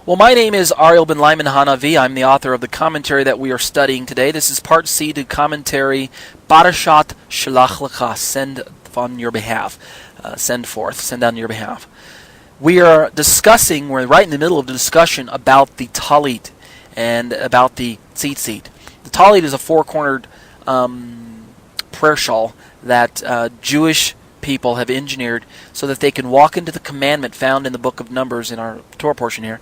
Well, my name is Ariel Ben Lyman Hanavi. I'm the author of the commentary that we are studying today. This is part C to commentary Parashat Shlach L'kha. Send on your behalf. Send on your behalf. We are discussing, we're right in the middle of the discussion about the talit and about the tzitzit. The talit is a four-cornered prayer shawl that Jewish people have engineered so that they can walk into the commandment found in the book of Numbers in our Torah portion here,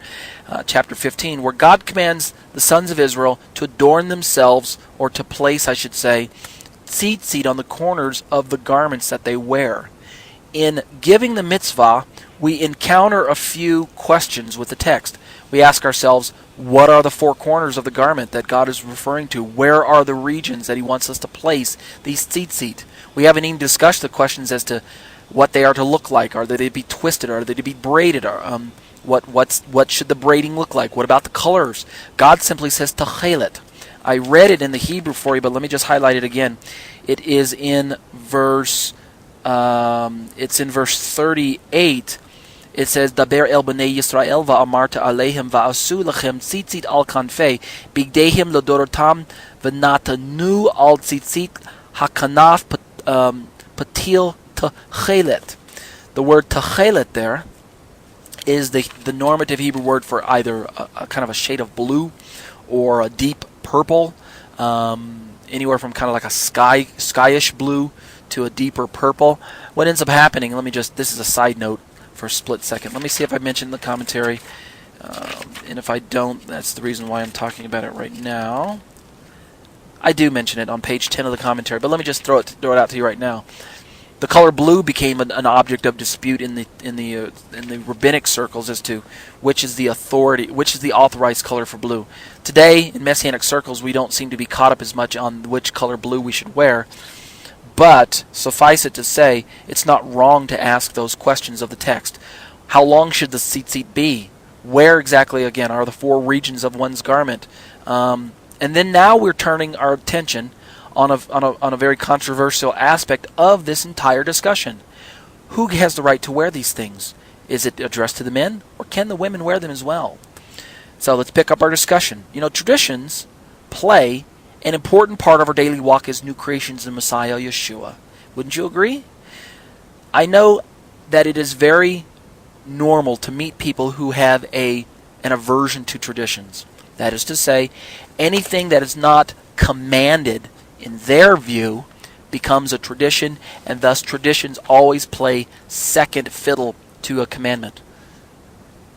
chapter 15, where God commands the sons of Israel to adorn themselves, or to place, I should say, tzitzit on the corners of the garments that they wear. In giving the mitzvah, we encounter a few questions with the text. We ask ourselves, what are the four corners of the garment that God is referring to? Where are the regions that He wants us to place these tzitzit? We haven't even discussed the questions as to what they are to look like. Are they to be twisted? Are they to be braided? What should the braiding look like? What about the colors? God simply says tachelet. I read it in the Hebrew for you, but let me just highlight it again. It is in verse. It's in verse 38. It says, "Daber el bnei Yisrael va'amarta aleihim va'asu lachem tzitzit al kanfei bigdehim lodorotam v'natanu al tzitzit hakanaf patil tachelet." The word tachelet there is the normative Hebrew word for either a kind of a shade of blue or a deep purple, anywhere from kind of like a skyish blue to a deeper purple. What ends up happening, this is a side note for a split second. Let me see if I mentioned the commentary, and if I don't, that's the reason why I'm talking about it right now. I do mention it on page 10 of the commentary, but let me just throw it out to you right now. The color blue became an object of dispute in the rabbinic circles as to which is the authorized color for blue. Today, in Messianic circles, we don't seem to be caught up as much on which color blue we should wear. But suffice it to say, it's not wrong to ask those questions of the text. How long should the tzitzit be? Where exactly, again, are the four regions of one's garment? And then now we're turning our attention on a very controversial aspect of this entire discussion. Who has the right to wear these things? Is it addressed to the men, or can the women wear them as well? So let's pick up our discussion. Traditions play an important part of our daily walk as new creations in Messiah Yeshua. Wouldn't you agree? I know that it is very normal to meet people who have an aversion to traditions. That is to say, anything that is not commanded in their view becomes a tradition, and thus traditions always play second fiddle to a commandment.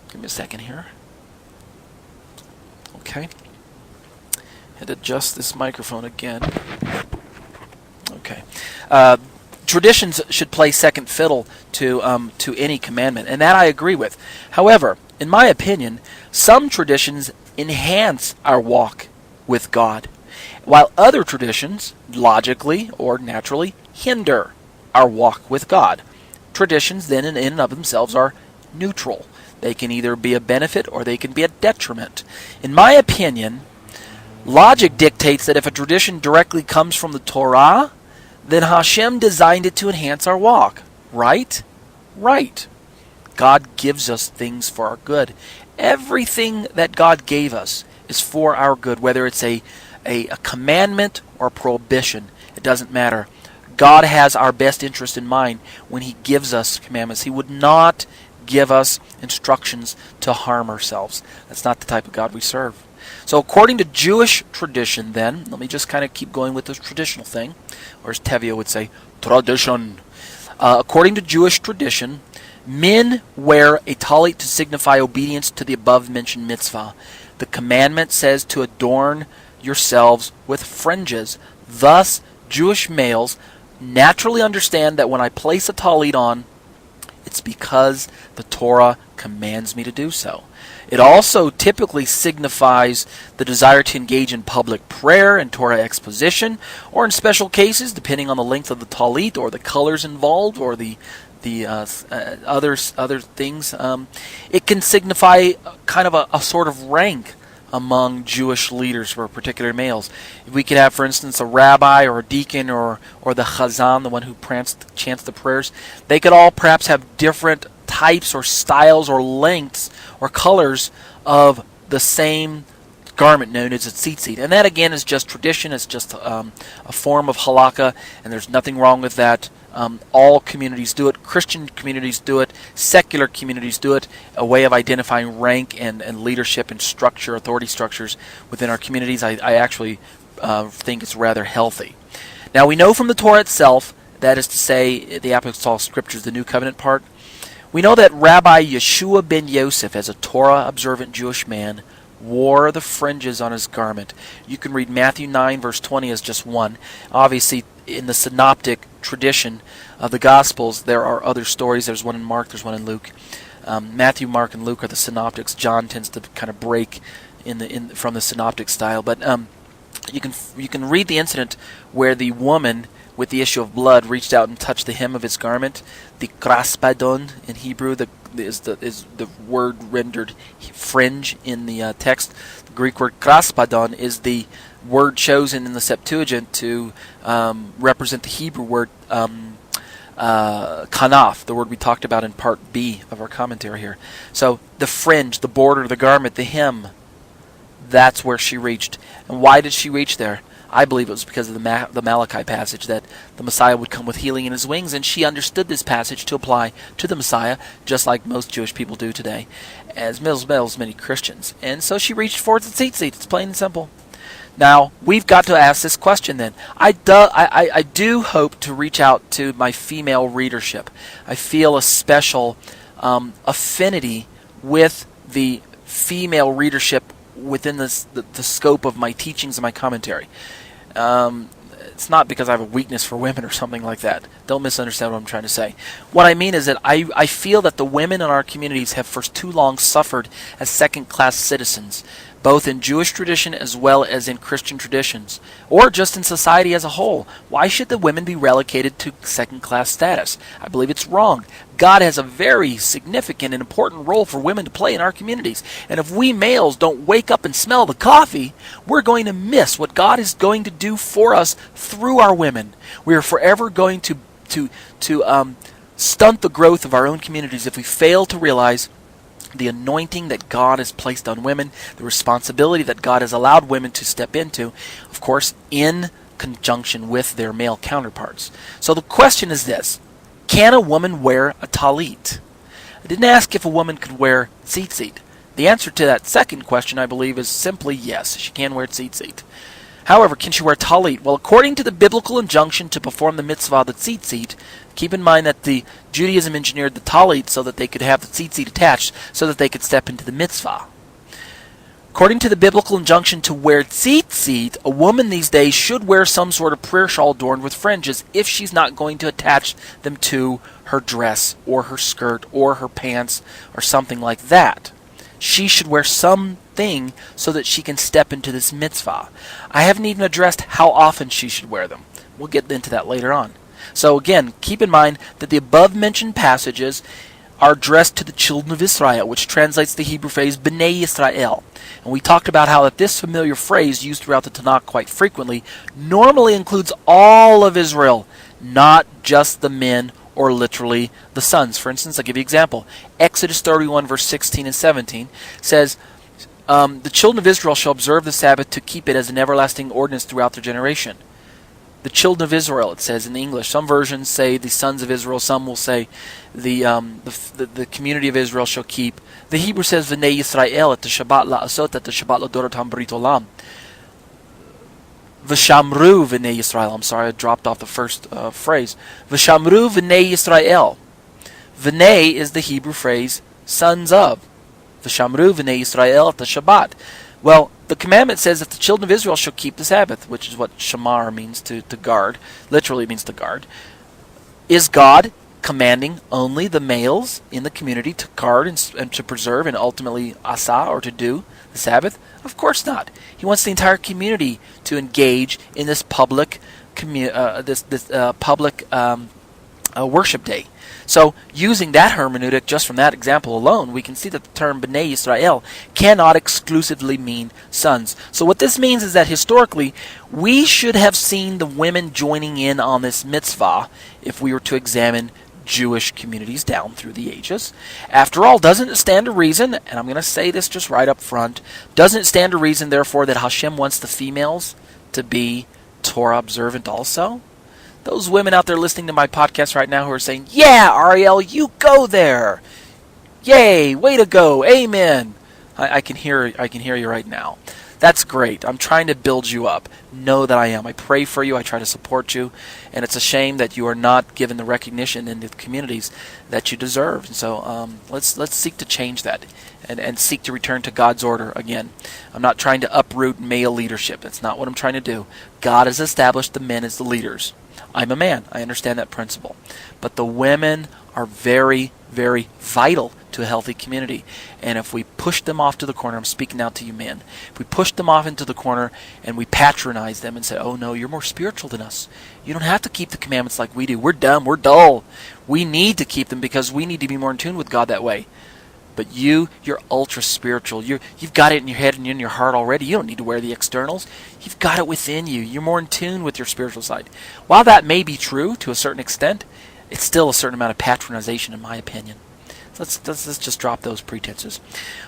Give me a second here. Okay. And adjust this microphone again. Okay. Traditions should play second fiddle to any commandment, and that I agree with. However, in my opinion, some traditions enhance our walk with God, while other traditions, logically or naturally, hinder our walk with God. Traditions then in and of themselves are neutral. They can either be a benefit or they can be a detriment. In my opinion, logic dictates that if a tradition directly comes from the Torah, then HaShem designed it to enhance our walk. Right? Right. God gives us things for our good. Everything that God gave us is for our good, whether it's a commandment or a prohibition. It doesn't matter. God has our best interest in mind when He gives us commandments. He would not give us instructions to harm ourselves. That's not the type of God we serve. So according to Jewish tradition then, let me just kind of keep going with this traditional thing, or as Tevye would say, tradition. According to Jewish tradition, men wear a talit to signify obedience to the above-mentioned mitzvah. The commandment says to adorn yourselves with fringes. Thus, Jewish males naturally understand that when I place a talit on, it's because the Torah commands me to do so. It also typically signifies the desire to engage in public prayer and Torah exposition, or in special cases, depending on the length of the talit or the colors involved or the other things, it can signify kind of a sort of rank among Jewish leaders for particular males. We could have, for instance, a rabbi or a deacon or the chazan, the one who chants the prayers. They could all perhaps have different types or styles or lengths or colors of the same garment known as a tzitzit. And that again is just tradition. It's just a form of halakha, and there's nothing wrong with that. All communities do it. Christian communities do it. Secular communities do it. A way of identifying rank and leadership and structure, authority structures within our communities. I actually think it's rather healthy. Now we know from the Torah itself, that is to say the Apostolic Scriptures, the New Covenant part, we know that Rabbi Yeshua ben Yosef, as a Torah-observant Jewish man, wore the fringes on his garment. You can read Matthew 9 verse 20 as just one. Obviously, in the synoptic tradition of the Gospels, there are other stories. There's one in Mark, there's one in Luke. Matthew, Mark, and Luke are the synoptics. John tends to kind of break from the synoptic style. But you can read the incident where the woman with the issue of blood reached out and touched the hem of his garment. The kraspadon in Hebrew is the word rendered fringe in the text. The Greek word kraspadon is the word chosen in the Septuagint to represent the Hebrew word kanaf, the word we talked about in part B of our commentary here. So the fringe, the border, the garment, the hem, that's where she reached. And why did she reach there? I believe it was because of the Malachi passage, that the Messiah would come with healing in his wings, and she understood this passage to apply to the Messiah, just like most Jewish people do today, as well as many Christians. And so she reached for the tzitzit. It's plain and simple. Now, we've got to ask this question then. I do hope to reach out to my female readership. I feel a special affinity with the female readership within the scope of my teachings and my commentary. It's not because I have a weakness for women or something like that. Don't misunderstand what I'm trying to say. What I mean is that I feel that the women in our communities have for too long suffered as second-class citizens, both in Jewish tradition as well as in Christian traditions, or just in society as a whole. Why should the women be relegated to second-class status? I believe it's wrong. God has a very significant and important role for women to play in our communities. And if we males don't wake up and smell the coffee, we're going to miss what God is going to do for us through our women. We are forever going to stunt the growth of our own communities if we fail to realize the anointing that God has placed on women, the responsibility that God has allowed women to step into, of course, in conjunction with their male counterparts. So the question is this: can a woman wear a talit? I didn't ask if a woman could wear tzitzit. The answer to that second question, I believe, is simply yes, she can wear tzitzit. However, can she wear talit? Well, according to the biblical injunction to perform the mitzvah of the tzitzit, keep in mind that the Judaism engineered the talit so that they could have the tzitzit attached so that they could step into the mitzvah. According to the biblical injunction to wear tzitzit, a woman these days should wear some sort of prayer shawl adorned with fringes if she's not going to attach them to her dress or her skirt or her pants or something like that. She should wear something so that she can step into this mitzvah. I haven't even addressed how often she should wear them. We'll get into that later on. So again, keep in mind that the above-mentioned passages are addressed to the children of Israel, which translates the Hebrew phrase B'nai Yisrael. And we talked about how that this familiar phrase, used throughout the Tanakh quite frequently, normally includes all of Israel, not just the men or literally the sons. For instance, I'll give you an example. Exodus 31, verse 16 and 17 says, the children of Israel shall observe the Sabbath to keep it as an everlasting ordinance throughout their generation. The children of Israel, it says in English. Some versions say the sons of Israel. Some will say the community of Israel shall keep. The Hebrew says V'nei Yisrael at the Shabbat la'asot at the Shabbat l'dorotam B'rit olam. V'shamru V'nei Yisrael. I'm sorry, I dropped off the first phrase. V'shamru V'nei Yisrael. V'nei is the Hebrew phrase sons of. V'shamru V'nei Yisrael at the Shabbat. Well, the commandment says that the children of Israel shall keep the Sabbath, which is what shamar means, to guard. Literally means to guard. Is God commanding only the males in the community to guard and to preserve and ultimately asa, or to do the Sabbath? Of course not. He wants the entire community to engage in this public worship day. So, using that hermeneutic just from that example alone, we can see that the term B'nai Yisrael cannot exclusively mean sons. So what this means is that historically, we should have seen the women joining in on this mitzvah if we were to examine Jewish communities down through the ages. After all, doesn't it stand to reason, and I'm going to say this just right up front, doesn't it stand to reason, therefore, that HaShem wants the females to be Torah observant also? Those women out there listening to my podcast right now who are saying, yeah, Ariel, you go there. Yay, way to go, amen. I can hear you right now. That's great. I'm trying to build you up. Know that I am. I pray for you. I try to support you. And it's a shame that you are not given the recognition in the communities that you deserve. And so let's seek to change that and seek to return to God's order again. I'm not trying to uproot male leadership. That's not what I'm trying to do. God has established the men as the leaders. I'm a man. I understand that principle. But the women are very, very vital to a healthy community. And if we push them off to the corner, I'm speaking now to you men, if we push them off into the corner and we patronize them and say, oh no, you're more spiritual than us. You don't have to keep the commandments like we do. We're dumb. We're dull. We need to keep them because we need to be more in tune with God that way. But you're ultra spiritual. You've got it in your head and in your heart already. You don't need to wear the externals. You've got it within you. You're more in tune with your spiritual side. While that may be true to a certain extent, it's still a certain amount of patronization in my opinion. Let's just drop those pretenses.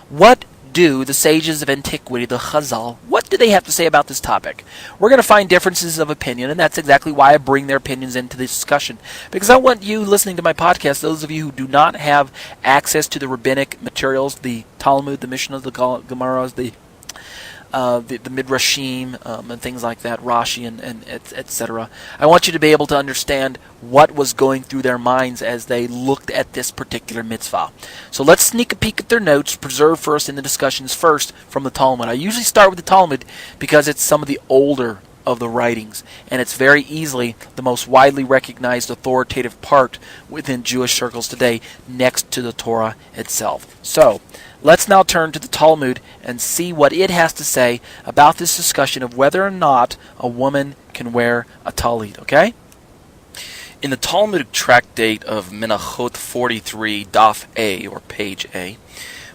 What do the sages of antiquity, the Chazal, what do they have to say about this topic? We're going to find differences of opinion, and that's exactly why I bring their opinions into the discussion. Because I want you listening to my podcast, those of you who do not have access to the rabbinic materials, the Talmud, the Mishnah, the Gemaras, the Midrashim, and things like that, Rashi, and etc. I want you to be able to understand what was going through their minds as they looked at this particular mitzvah. So let's sneak a peek at their notes, preserved for us in the discussions first from the Talmud. I usually start with the Talmud because it's some of the older of the writings, and it's very easily the most widely recognized authoritative part within Jewish circles today, next to the Torah itself. So, let's now turn to the Talmud and see what it has to say about this discussion of whether or not a woman can wear a talit, okay? In the Talmudic tractate of Menachot 43, Daf A, or page A,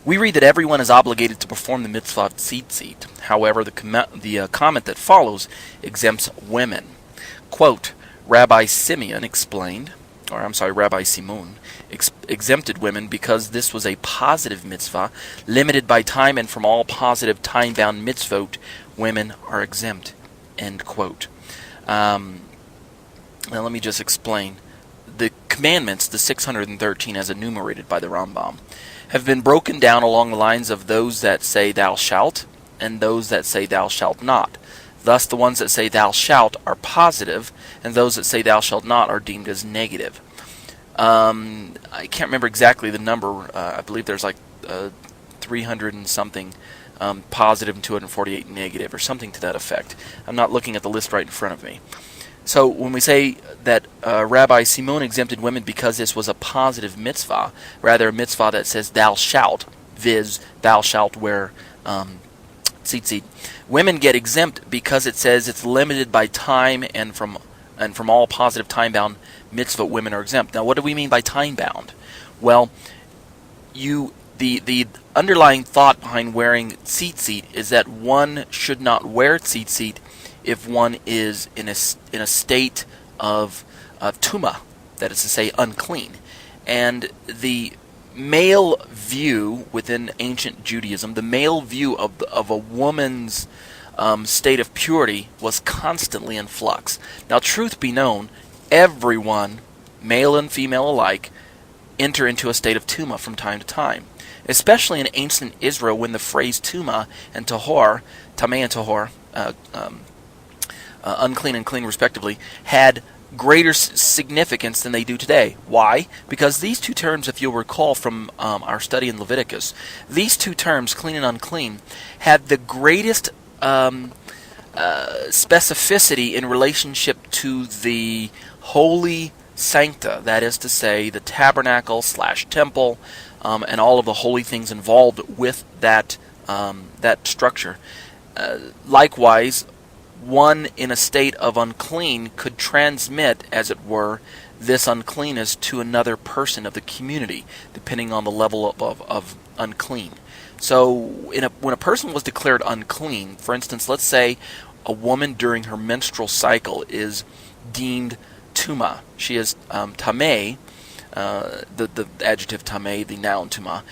we read that everyone is obligated to perform the mitzvah of tzitzit. However, the comment that follows exempts women. Quote, Rabbi Simeon exempted women because this was a positive mitzvah, limited by time, and from all positive time-bound mitzvot, women are exempt. End quote. Now let me just explain. The commandments, the 613 as enumerated by the Rambam, have been broken down along the lines of those that say thou shalt and those that say thou shalt not. Thus the ones that say thou shalt are positive, and those that say thou shalt not are deemed as negative. I can't remember exactly the number. I believe there's like 300 and something positive and 248 negative, or something to that effect. I'm not looking at the list right in front of me. So when we say that Rabbi Simon exempted women because this was a positive mitzvah, rather a mitzvah that says thou shalt, viz. Thou shalt wear tzitzit, women get exempt because it says it's limited by time, and from all positive time-bound mitzvah, women are exempt. Now, what do we mean by time-bound? Well, the underlying thought behind wearing tzitzit is that one should not wear tzitzit if one is in a state of tumah, that is to say, unclean. And the male view within ancient Judaism, the male view of a woman's state of purity was constantly in flux. Now, truth be known, everyone, male and female alike, enter into a state of tumah from time to time. Especially in ancient Israel, when the phrase tumah and tahor, tameh and tahor, unclean and clean respectively, had greater significance than they do today. Why? Because these two terms, if you'll recall from our study in Leviticus, these two terms, clean and unclean, had the greatest specificity in relationship to the holy sancta, that is to say, the tabernacle / temple, and all of the holy things involved with that structure. Likewise, one in a state of unclean could transmit, as it were, this uncleanness to another person of the community, depending on the level of unclean. So when a person was declared unclean, for instance, let's say a woman during her menstrual cycle is deemed tumah, she is tameh, the adjective tameh, the noun tuma.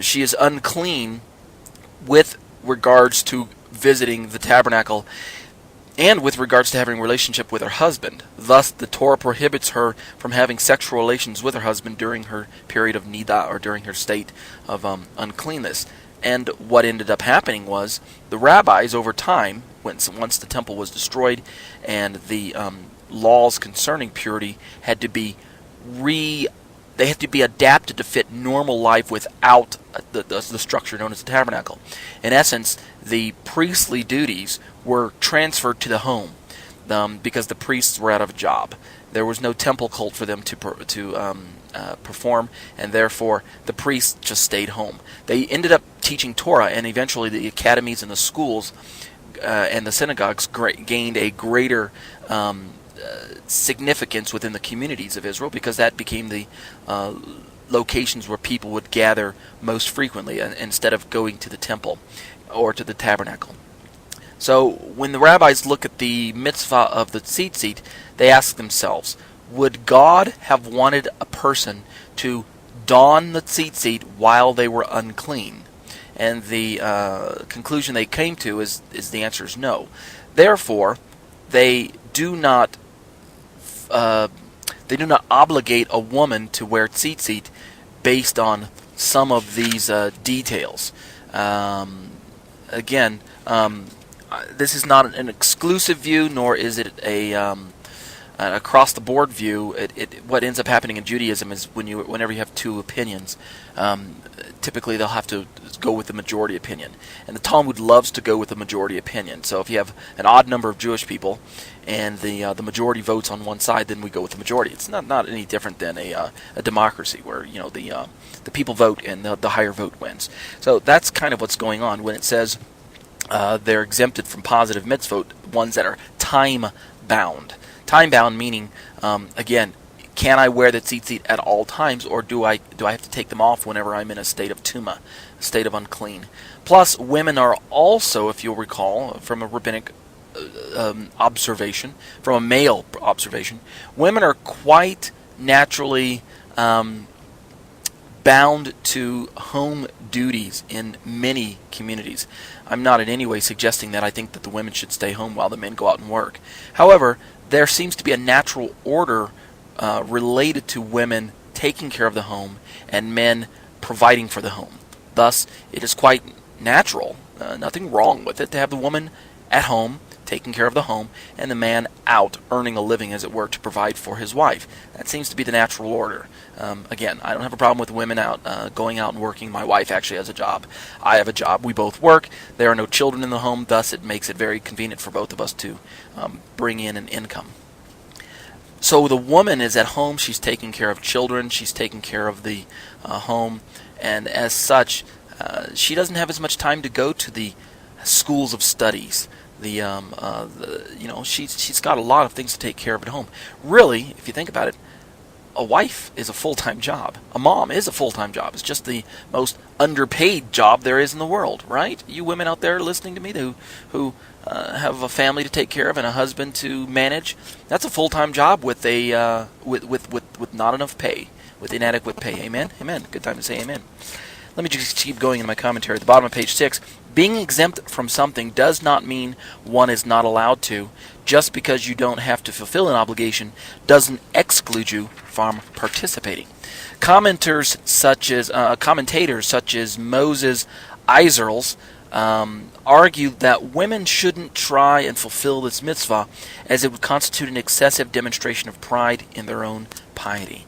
She is unclean with regards to visiting the tabernacle and with regards to having a relationship with her husband. Thus, the Torah prohibits her from having sexual relations with her husband during her period of nida, or during her state of uncleanness. And what ended up happening was the rabbis, over time, once the temple was destroyed and the laws concerning purity had to be adapted to fit normal life without the structure known as the tabernacle. In essence, the priestly duties were transferred to the home because the priests were out of a job. There was no temple cult for them to perform, and therefore the priests just stayed home. They ended up teaching Torah, and eventually the academies and the schools and the synagogues gained a greater significance within the communities of Israel, because that became the locations where people would gather most frequently instead of going to the temple or to the tabernacle. So when the rabbis look at the mitzvah of the tzitzit, they ask themselves, would God have wanted a person to don the tzitzit while they were unclean? And the conclusion they came to is the answer is no. Therefore, they do not obligate a woman to wear tzitzit based on some of these details. Again, this is not an exclusive view, nor is it an across-the-board view. What ends up happening in Judaism is whenever you have two opinions, typically they'll have to go with the majority opinion. And the Talmud loves to go with the majority opinion. So if you have an odd number of Jewish people and the majority votes on one side, then we go with the majority. It's not any different than a democracy where the people vote and the higher vote wins. So that's kind of what's going on when it says they're exempted from positive mitzvot, ones that are time-bound. Time-bound meaning, again, can I wear the tzitzit at all times, or do I have to take them off whenever I'm in a state of tuma, a state of unclean? Plus, women are also, if you'll recall, from a rabbinic observation, from a male observation, women are quite naturally bound to home duties in many communities. I'm not in any way suggesting that I think that the women should stay home while the men go out and work. However, there seems to be a natural order related to women taking care of the home and men providing for the home. Thus, it is quite natural, nothing wrong with it, to have the woman at home taking care of the home and the man out earning a living, as it were, to provide for his wife. That seems to be the natural order. Again, I don't have a problem with women going out and working. My wife actually has a job. I have a job. We both work. There are no children in the home. Thus, it makes it very convenient for both of us to bring in an income. So the woman is at home. She's taking care of children. She's taking care of the home. And as such, she doesn't have as much time to go to the schools of studies. She's got a lot of things to take care of at home. Really, if you think about it, a wife is a full-time job. A mom is a full-time job. It's just the most underpaid job there is in the world, right? You women out there listening to me who have a family to take care of and a husband to manage, that's a full-time job with with not enough pay, with inadequate pay. Amen? Amen. Good time to say amen. Let me just keep going in my commentary. At the bottom of page 6, being exempt from something does not mean one is not allowed to. Just because you don't have to fulfill an obligation doesn't exclude you from participating. Commentators such as Moses Eiserls argue that women shouldn't try and fulfill this mitzvah, as it would constitute an excessive demonstration of pride in their own piety.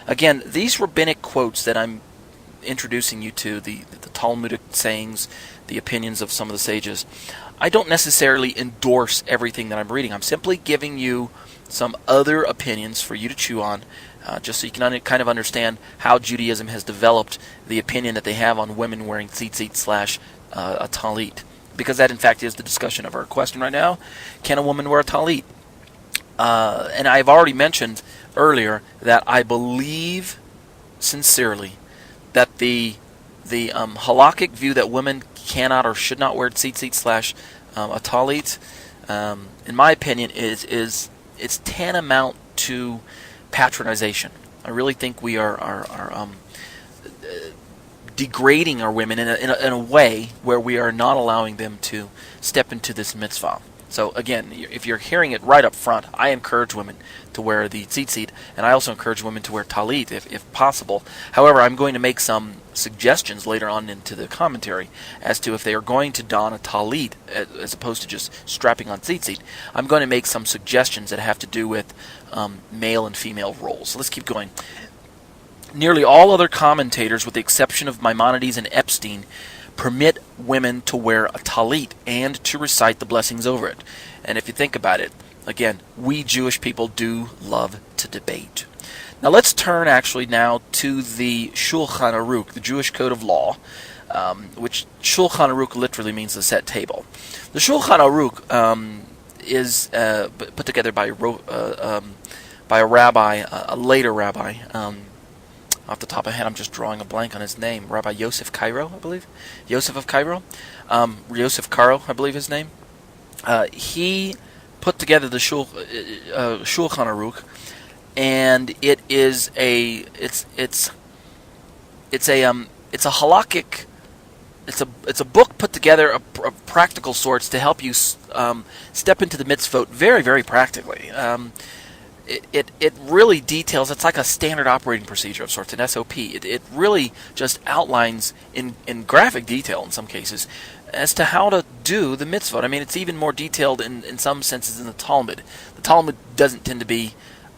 Again, these rabbinic quotes that I'm introducing you to, the Talmudic sayings, the opinions of some of the sages, I don't necessarily endorse everything that I'm reading. I'm simply giving you some other opinions for you to chew on, just so you can kind of understand how Judaism has developed the opinion that they have on women wearing tzitzit / a talit. Because that, in fact, is the discussion of our question right now. Can a woman wear a talit? And I've already mentioned earlier that I believe sincerely that the halakhic view that women cannot or should not wear tzitzit / a talit, in my opinion, it's tantamount to patronization. I really think we are degrading our women in a way where we are not allowing them to step into this mitzvah. So again, if you're hearing it right up front, I encourage women to wear the tzitzit, and I also encourage women to wear talit if possible. However, I'm going to make some suggestions later on into the commentary as to if they are going to don a talit as opposed to just strapping on tzitzit. I'm going to make some suggestions that have to do with male and female roles. So let's keep going. Nearly all other commentators, with the exception of Maimonides and Epstein, permit women to wear a talit and to recite the blessings over it. And if you think about it, again, we Jewish people do love to debate. Now let's turn actually now to the Shulchan Aruch, the Jewish Code of Law, which Shulchan Aruch literally means the set table. The Shulchan Aruch is put together by a rabbi, a later rabbi. Off the top of my head, I'm just drawing a blank on his name. Rabbi Yosef Cairo, I believe. Yosef of Cairo. Yosef Caro, I believe his name. He put together the Shulchan Aruch, and it is it's a halakhic. It's a book put together of practical sorts to help you step into the mitzvot very, very practically. It really details, it's like a standard operating procedure of sorts, an SOP. It really just outlines in graphic detail in some cases as to how to do the mitzvot. I mean, it's even more detailed in some senses than the Talmud. The Talmud doesn't tend to be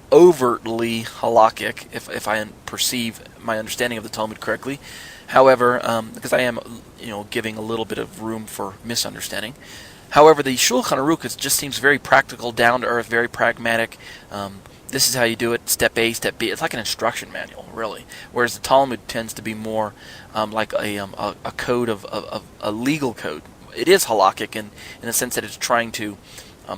overtly halakhic, if I perceive my understanding of the Talmud correctly. However, because I am giving a little bit of room for misunderstanding. However, the Shulchan Aruch just seems very practical, down to earth, very pragmatic. This is how you do it, step A, step B. It's like an instruction manual, really. Whereas the Talmud tends to be more like a code of a legal code. It is halakhic in the sense that it's trying to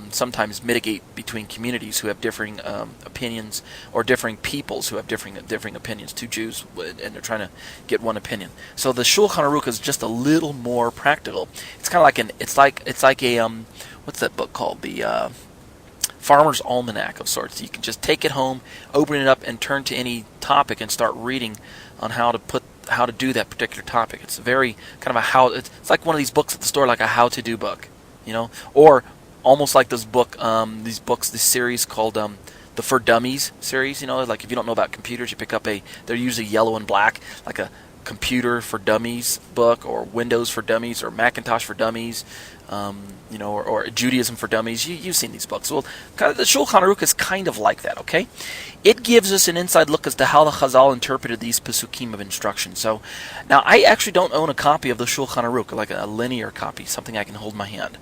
sometimes mitigate between communities who have differing opinions, or differing peoples who have differing opinions. Two Jews, and they're trying to get one opinion. So the Shulchan Aruch is just a little more practical. It's kind of like it's like a what's that book called? The Farmer's Almanac of sorts. You can just take it home, open it up, and turn to any topic and start reading on how to do that particular topic. It's very kind of it's like one of these books at the store, like a how-to-do book, or almost like this series called the For Dummies series. Like if you don't know about computers, you pick up they're usually yellow and black, like a Computer for Dummies book, or Windows for Dummies, or Macintosh for Dummies, or Judaism for Dummies. You've seen these books. Well, the Shulchan Aruch is kind of like that, okay? It gives us an inside look as to how the Chazal interpreted these Pesukim of instruction. So, now I actually don't own a copy of the Shulchan Aruch, like a linear copy, something I can hold in my hand.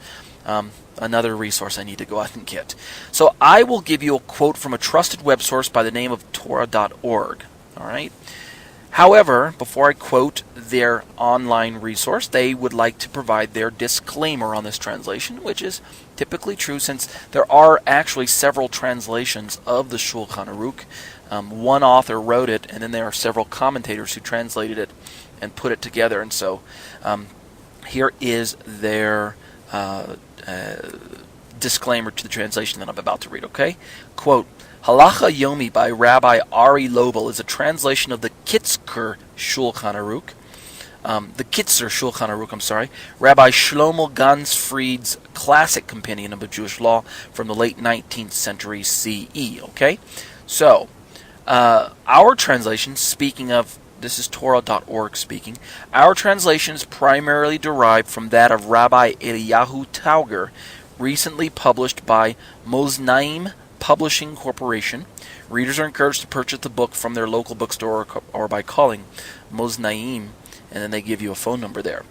Another resource I need to go out and get. So I will give you a quote from a trusted web source by the name of Torah.org. All right. However, before I quote their online resource, they would like to provide their disclaimer on this translation, which is typically true since there are actually several translations of the Shulchan Aruch. One author wrote it, and then there are several commentators who translated it and put it together. And so here is their disclaimer to the translation that I'm about to read, okay? Quote, Halacha Yomi by Rabbi Ari Lobel is a translation of the Kitzur Shulchan Aruch, Rabbi Shlomo Gansfried's classic compendium of Jewish law from the late 19th century CE, okay? So, our translation, speaking of, this is Torah.org speaking, our translation is primarily derived from that of Rabbi Eliyahu Tauger, recently published by Moznaim Publishing Corporation. Readers are encouraged to purchase the book from their local bookstore or by calling Moznaim, and then they give you a phone number there.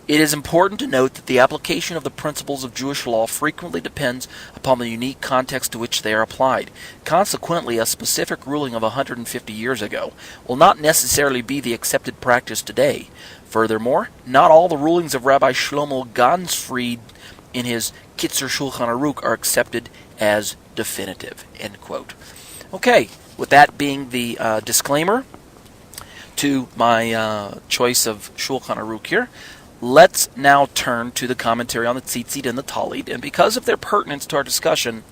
It is important to note that the application of the principles of Jewish law frequently depends upon the unique context to which they are applied. Consequently, a specific ruling of 150 years ago will not necessarily be the accepted practice today. Furthermore, not all the rulings of Rabbi Shlomo Gansfried in his Kitzur Shulchan Aruch are accepted as definitive. End quote. Okay, with that being the disclaimer to my choice of Shulchan Aruch here, let's now turn to the commentary on the tzitzit and the talit. And because of their pertinence to our discussion,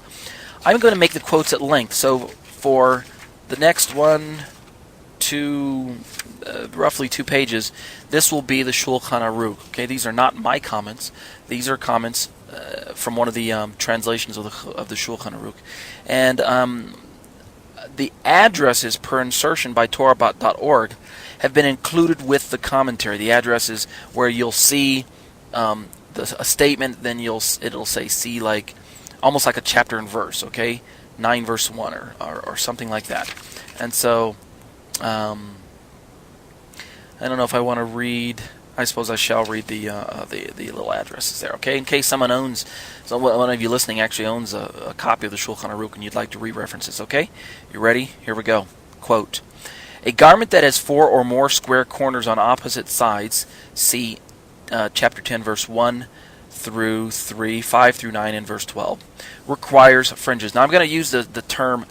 I'm going to make the quotes at length. So for the next one, roughly 2 pages, this will be the Shulchan Aruch. Okay, these are not my comments. These are comments from one of the translations of the Shulchan Aruch. And the addresses per insertion by Torah.org have been included with the commentary. The addresses where you'll see a statement, then it'll say see, like almost like a chapter and verse. Okay, 9 verse 1 or something like that. And so I don't know if I want to read. I suppose I shall read the little addresses there. Okay, in case someone owns, so one of you listening actually owns a copy of the Shulchan Aruch and you'd like to re-reference this. Okay, you ready? Here we go. Quote: a garment that has 4 or more square corners on opposite sides. See chapter 10, verse 1 through 3, 5 through 9, and verse 12. Requires fringes. Now I'm going to use the term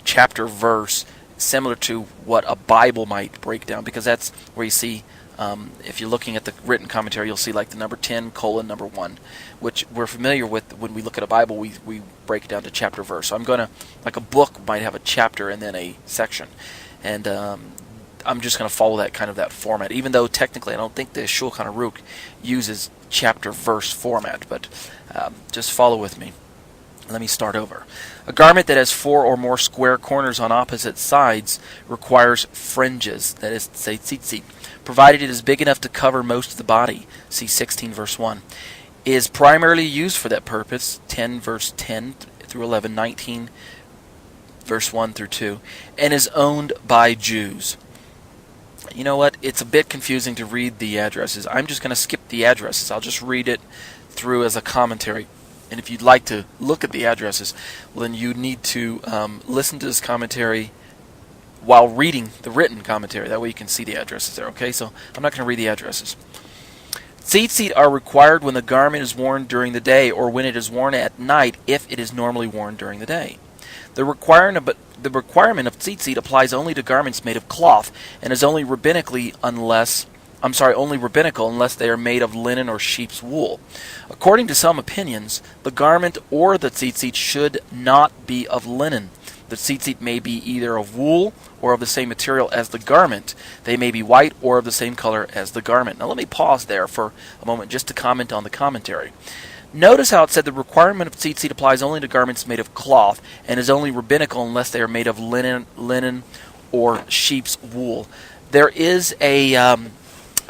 chapter verse similar to what a Bible might break down, because that's where you see, if you're looking at the written commentary, you'll see like the number 10 colon number 1, which we're familiar with when we look at a Bible. We break it down to chapter verse. So I'm going to, like a book might have a chapter and then a section, and I'm just going to follow that format, even though technically I don't think the Shulchan Aruch uses chapter verse format, but just follow with me. Let me start over. A garment that has 4 or more square corners on opposite sides requires fringes, that is to say tzitzit, provided it is big enough to cover most of the body. See 16 verse 1. Is primarily used for that purpose, 10 verse 10 through 11, 19 verse 1 through 2, and is owned by Jews. You know what? It's a bit confusing to read the addresses. I'm just going to skip the addresses. I'll just read it through as a commentary. And if you'd like to look at the addresses, well, then you need to listen to this commentary while reading the written commentary. That way you can see the addresses there, okay? So I'm not going to read the addresses. Tzitzit are required when the garment is worn during the day or when it is worn at night if it is normally worn during the day. The requirement of tzitzit applies only to garments made of cloth and is only rabbinical unless they are made of linen or sheep's wool. According to some opinions, the garment or the tzitzit should not be of linen. The tzitzit may be either of wool or of the same material as the garment. They may be white or of the same color as the garment. Now let me pause there for a moment just to comment on the commentary. Notice how it said the requirement of tzitzit applies only to garments made of cloth and is only rabbinical unless they are made of linen or sheep's wool. There is a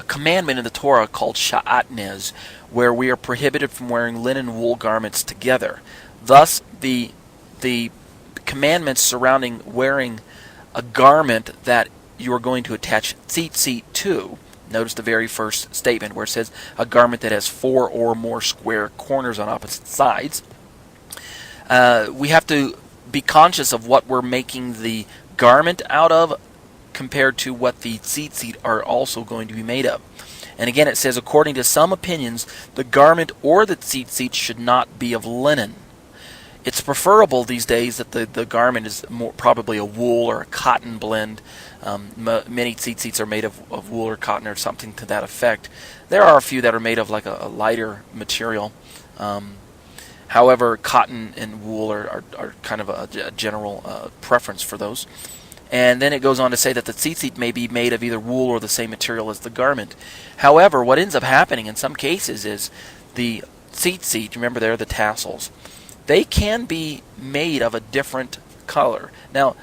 commandment in the Torah called sha'ul, where we are prohibited from wearing linen and wool garments together. Thus, the commandments surrounding wearing a garment that you are going to attach tzitzit to. Notice the very first statement where it says a garment that has 4 or more square corners on opposite sides. We have to be conscious of what we're making the garment out of compared to what the tzitzit are also going to be made of. And again, it says, according to some opinions, the garment or the tzitzit should not be of linen. It's preferable these days that the garment is probably a wool or a cotton blend. Many tzitzits are made of wool or cotton or something to that effect. There are a few that are made of like a lighter material. However, cotton and wool are kind of a general preference for those. And then it goes on to say that the tzitzit may be made of either wool or the same material as the garment. However, what ends up happening in some cases is the tzitzit, remember they're the tassels, they can be made of a different color. Now,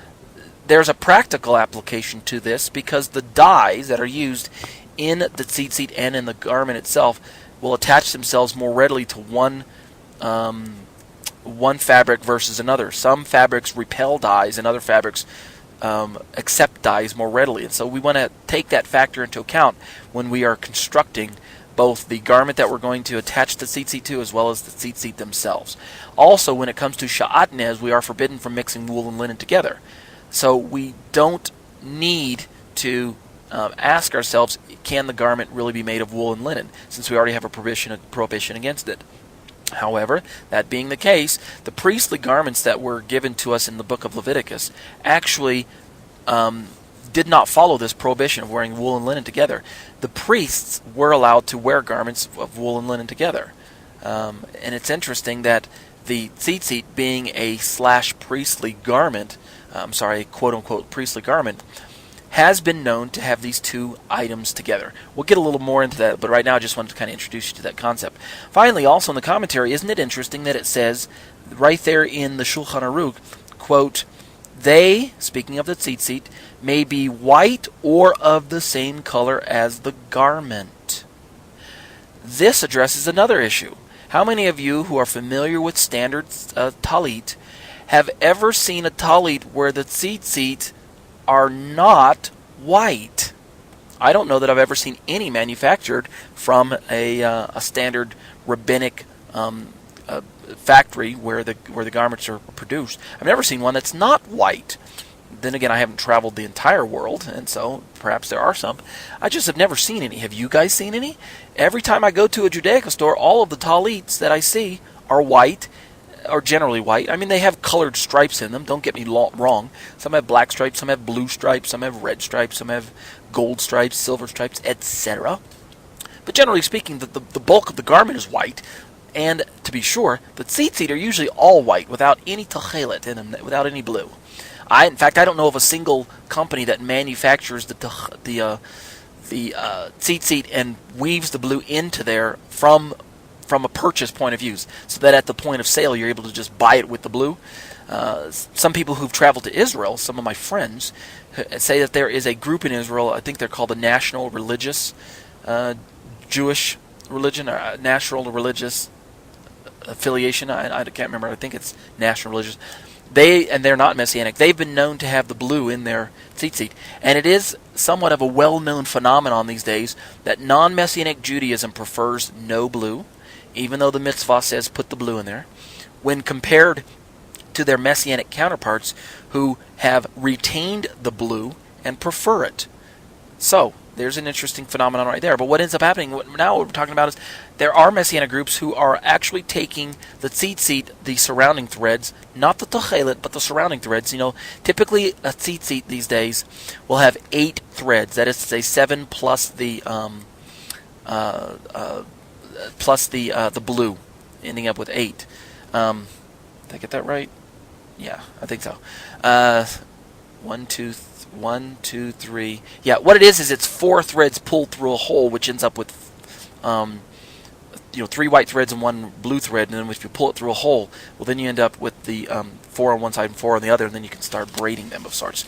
there's a practical application to this because the dyes that are used in the tzitzit and in the garment itself will attach themselves more readily to one fabric versus another. Some fabrics repel dyes and other fabrics accept dyes more readily. And so we want to take that factor into account when we are constructing both the garment that we're going to attach the tzitzit to as well as the tzitzit themselves. Also, when it comes to sha'ul, we are forbidden from mixing wool and linen together. So we don't need to ask ourselves, can the garment really be made of wool and linen, since we already have a prohibition against it. However, that being the case, the priestly garments that were given to us in the book of Leviticus actually did not follow this prohibition of wearing wool and linen together. The priests were allowed to wear garments of wool and linen together. And it's interesting that the tzitzit being a / priestly garment, quote-unquote priestly garment, has been known to have these two items together. We'll get a little more into that, but right now I just wanted to kind of introduce you to that concept. Finally, also in the commentary, isn't it interesting that it says right there in the Shulchan Aruch, quote, they, speaking of the tzitzit, may be white or of the same color as the garment. This addresses another issue. How many of you who are familiar with standard talit have ever seen a talit where the tzitzit are not white? I don't know that I've ever seen any manufactured from a standard rabbinic factory where the garments are produced. I've never seen one that's not white. Then again, I haven't traveled the entire world, and so perhaps there are some. I just have never seen any. Have you guys seen any? Every time I go to a Judaica store, all of the talits that I see are white, or generally white. I mean, they have colored stripes in them, don't get me wrong. Some have black stripes, some have blue stripes, some have red stripes, some have gold stripes, silver stripes, etc. But generally speaking, the bulk of the garment is white. And to be sure, the tzitzit are usually all white, without any tachelet in them, without any blue. In fact, I don't know of a single company that manufactures the tzitzit and weaves the blue into there from a purchase point of view, so that at the point of sale you're able to just buy it with the blue. Some people who've traveled to Israel, some of my friends, say that there is a group in Israel, I think they're called the National Religious Jewish Religion, or National Religious Affiliation. I can't remember. I think it's National Religious. They're not Messianic. They've been known to have the blue in their tzitzit. And it is somewhat of a well-known phenomenon these days that non-Messianic Judaism prefers no blue, even though the mitzvah says put the blue in there, when compared to their Messianic counterparts who have retained the blue and prefer it. So, there's an interesting phenomenon right there. But what ends up happening now, what we're talking about is there are Messianic groups who are actually taking the tzitzit, the surrounding threads, not the tachelet, but the surrounding threads. You know, typically a tzitzit these days will have 8 threads. That is to say, 7 plus the blue, ending up with 8. Did I get that right? Yeah, I think so. 1, 2, 3. Yeah, what it is it's 4 threads pulled through a hole, which ends up with 3 white threads and 1 blue thread. And then if you pull it through a hole, well, then you end up with the 4 on one side and 4 on the other, and then you can start braiding them of sorts.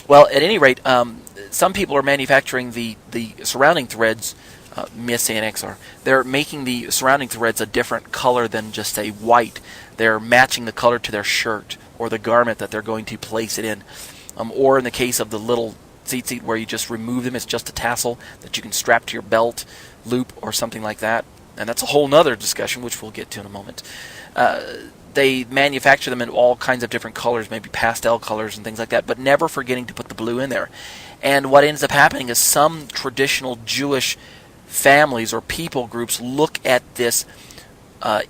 Well, at any rate, some people are manufacturing the surrounding threads. Messianics are. They're making the surrounding threads a different color than just say white. They're matching the color to their shirt or the garment that they're going to place it in. Or in the case of the little tzitzit where you just remove them, it's just a tassel that you can strap to your belt loop or something like that. And that's a whole nother discussion, which we'll get to in a moment. They manufacture them in all kinds of different colors, maybe pastel colors and things like that, but never forgetting to put the blue in there. And what ends up happening is some traditional Jewish families or people groups look at this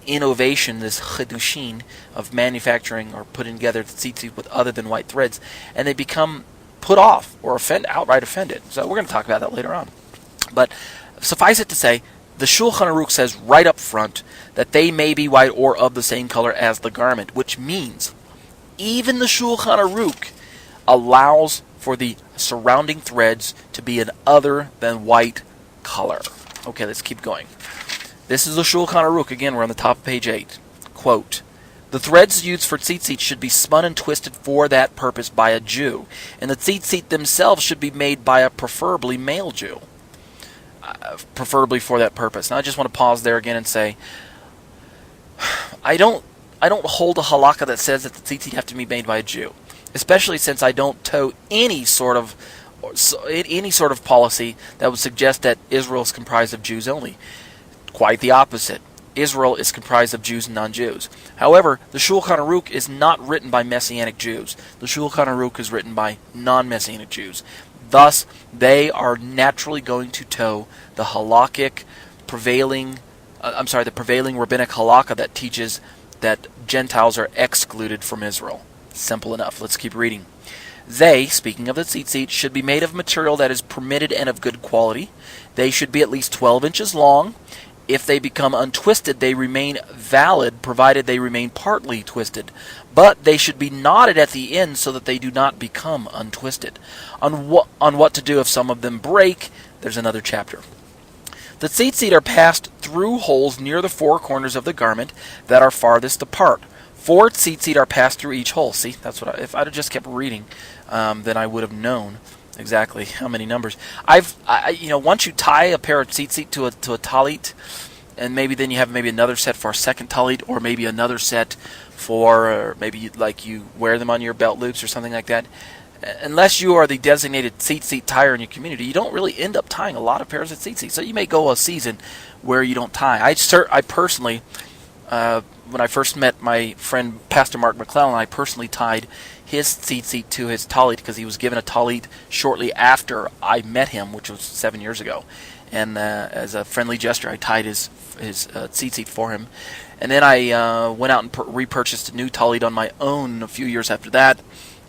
innovation, this chedushin of manufacturing or putting together tzitzit with other than white threads, and they become put off or outright offended. So we're going to talk about that later on. But suffice it to say, the Shulchan Aruch says right up front that they may be white or of the same color as the garment, which means even the Shulchan Aruch allows for the surrounding threads to be an other than white color. Okay, let's keep going. This is the Shulchan Aruch. Again, we're on the top of page 8. Quote, the threads used for tzitzit should be spun and twisted for that purpose by a Jew, and the tzitzit themselves should be made by a preferably male Jew. Preferably for that purpose. Now I just want to pause there again and say, I don't hold a halakha that says that the tzitzit have to be made by a Jew, especially since I don't toe any sort of policy that would suggest that Israel is comprised of Jews only. Quite the opposite. Israel is comprised of Jews and non-Jews. However, the Shulchan Aruch is not written by Messianic Jews. The Shulchan Aruch is written by non-Messianic Jews. Thus, they are naturally going to toe the the prevailing rabbinic halakha that teaches that Gentiles are excluded from Israel. Simple enough. Let's keep reading. They, speaking of the tzitzit, should be made of material that is permitted and of good quality. They should be at least 12 inches long. If they become untwisted, they remain valid, provided they remain partly twisted. But they should be knotted at the end so that they do not become untwisted. On what to do if some of them break, there's another chapter. The tzitzit are passed through holes near the four corners of the garment that are farthest apart. 4 tzitzit are passed through each hole. See, that's what if I'd have just kept reading, then I would have known exactly how many numbers. Once you tie a pair of tzitzit to a talit, and maybe then you have maybe another set for a second talit, or maybe another set for maybe you wear them on your belt loops or something like that. Unless you are the designated tzitzit tire in your community, you don't really end up tying a lot of pairs of tzitzit. So you may go a season where you don't tie. I personally, when I first met my friend Pastor Mark McClellan, I personally tied his tzitzit to his talit because he was given a talit shortly after I met him, which was 7 years ago. And as a friendly gesture, I tied his tzitzit for him. And then I went out and repurchased a new talit on my own a few years after that,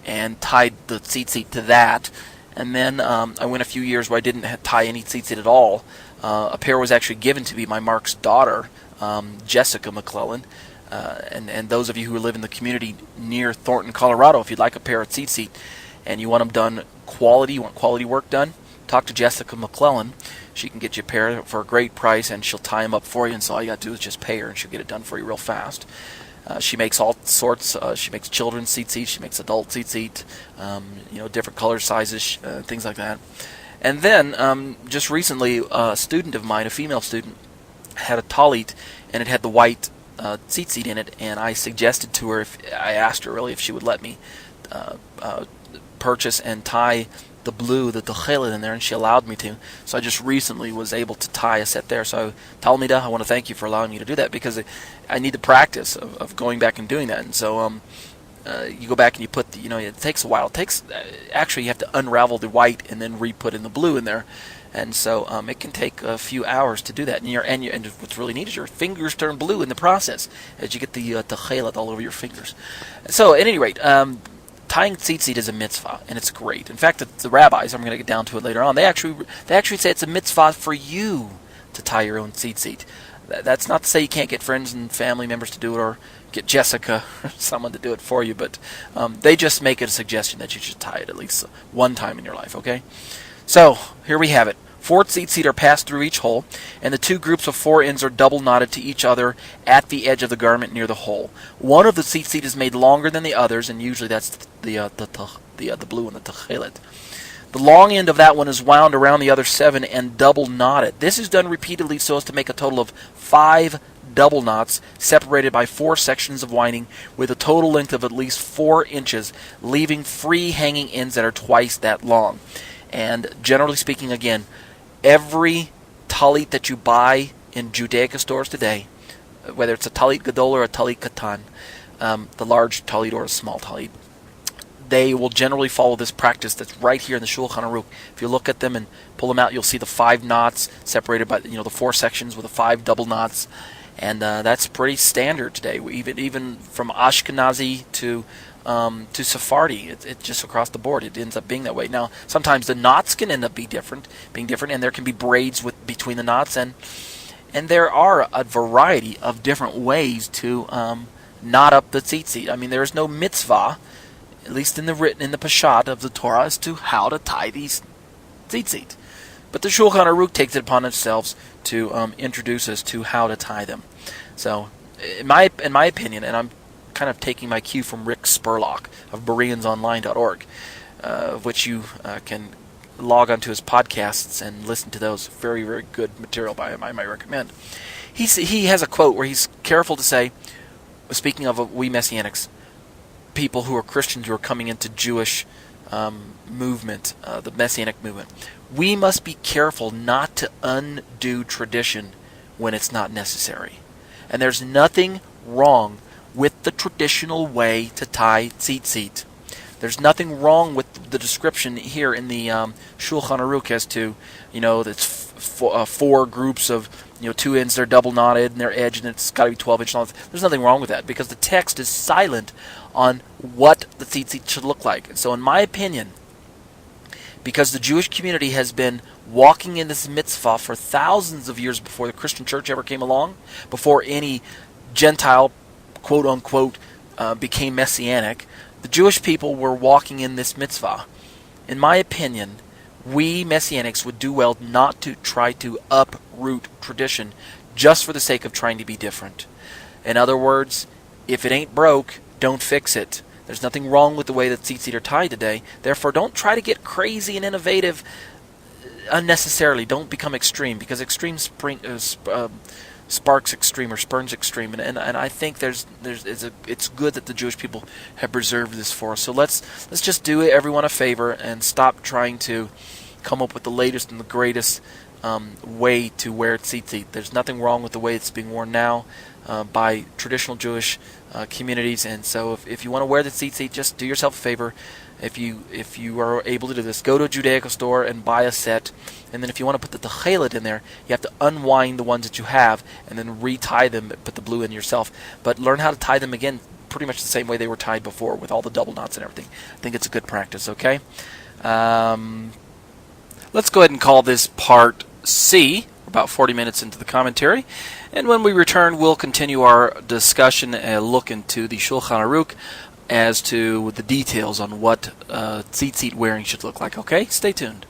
and tied the tzitzit to that. And then I went a few years where I didn't tie any tzitzit at all. A pair was actually given to me by Mark's daughter, Jessica McClellan. And those of you who live in the community near Thornton, Colorado, if you'd like a pair of tzitzit and you want them done quality, you want quality work done, talk to Jessica McClellan. She can get you a pair for a great price, and she'll tie them up for you, and so all you got to do is just pay her, and she'll get it done for you real fast. She makes all sorts. She makes children's tzitzit. She makes adult tzitzit. Different color sizes, things like that. And then just recently, a student of mine, a female student, had a talit, and it had the white tzitzit in it, and I suggested to her, I asked her really if she would let me purchase and tie the blue, the techelet in there, and she allowed me to. So I just recently was able to tie a set there. So Talmida, I want to thank you for allowing me to do that, because I need the practice of going back and doing that. And so you go back and you put it takes a while. It takes actually you have to unravel the white and then re-put in the blue in there. And so it can take a few hours to do that. And what's really neat is your fingers turn blue in the process as you get the techelet all over your fingers. So at any rate, tying tzitzit is a mitzvah, and it's great. In fact, the rabbis, I'm going to get down to it later on, they actually say it's a mitzvah for you to tie your own tzitzit. That's not to say you can't get friends and family members to do it, or get Jessica or someone to do it for you, but they just make it a suggestion that you should tie it at least one time in your life, okay? So, here we have it. 4 tzitzit are passed through each hole, and the 2 groups of 4 ends are double knotted to each other at the edge of the garment near the hole. One of the tzitzit is made longer than the others, and usually that's the blue and the techelet. The long end of that one is wound around the other 7 and double knotted. This is done repeatedly so as to make a total of 5 double knots separated by 4 sections of winding with a total length of at least 4 inches, leaving free hanging ends that are twice that long. And generally speaking, again, every talit that you buy in Judaica stores today, whether it's a talit gadol or a talit katan, the large talit or a small talit, they will generally follow this practice that's right here in the Shulchan Aruch. If you look at them and pull them out, you'll see the 5 knots separated by the 4 sections with the 5 double knots, and that's pretty standard today. Even from Ashkenazi to Sephardi, it's just across the board. It ends up being that way. Now, sometimes the knots can end up being different, and there can be braids between the knots, and there are a variety of different ways to knot up the tzitzit. I mean, there is no mitzvah, at least in the Peshat of the Torah, as to how to tie these tzitzit. But the Shulchan Aruch takes it upon themselves to introduce us to how to tie them. So, in my opinion, and I'm kind of taking my cue from Rick Spurlock of Bereansonline.org, which you can log onto his podcasts and listen to those. Very, very good material by him, I might recommend. He has a quote where he's careful to say, speaking of we Messianics, people who are Christians who are coming into Jewish movement, the Messianic movement, we must be careful not to undo tradition when it's not necessary. And there's nothing wrong with the traditional way to tie tzitzit. There's nothing wrong with the description here in the Shulchan Aruch as to, that's 4 groups of, 2 ends, they're double knotted and their edge, and it's got to be 12 inch long. There's nothing wrong with that, because the text is silent on what the tzitzit should look like. And so in my opinion, because the Jewish community has been walking in this mitzvah for thousands of years before the Christian church ever came along, before any Gentile, quote unquote, became messianic. The Jewish people were walking in this mitzvah. In my opinion, we Messianics would do well not to try to uproot tradition just for the sake of trying to be different. In other words, if it ain't broke, don't fix it. There's nothing wrong with the way that tzitzit are tied today. Therefore, don't try to get crazy and innovative unnecessarily. Don't become extreme, because extreme sparks extreme or spurns extreme. And I think it's good that the Jewish people have preserved this for us. So let's just do everyone a favor and stop trying to come up with the latest and the greatest way to wear tzitzit. There's nothing wrong with the way it's being worn now by traditional Jewish communities. And so if you want to wear the tzitzit, just do yourself a favor. If you are able to do this, go to a Judaica store and buy a set. And then if you want to put the techelet in there, you have to unwind the ones that you have and then retie them, put the blue in yourself. But learn how to tie them again pretty much the same way they were tied before, with all the double knots and everything. I think it's a good practice, okay? Let's go ahead and call this part C. We're about 40 minutes into the commentary. And when we return, we'll continue our discussion and look into the Shulchan Aruch as to the details on what tzitzit wearing should look like. Okay? Stay tuned.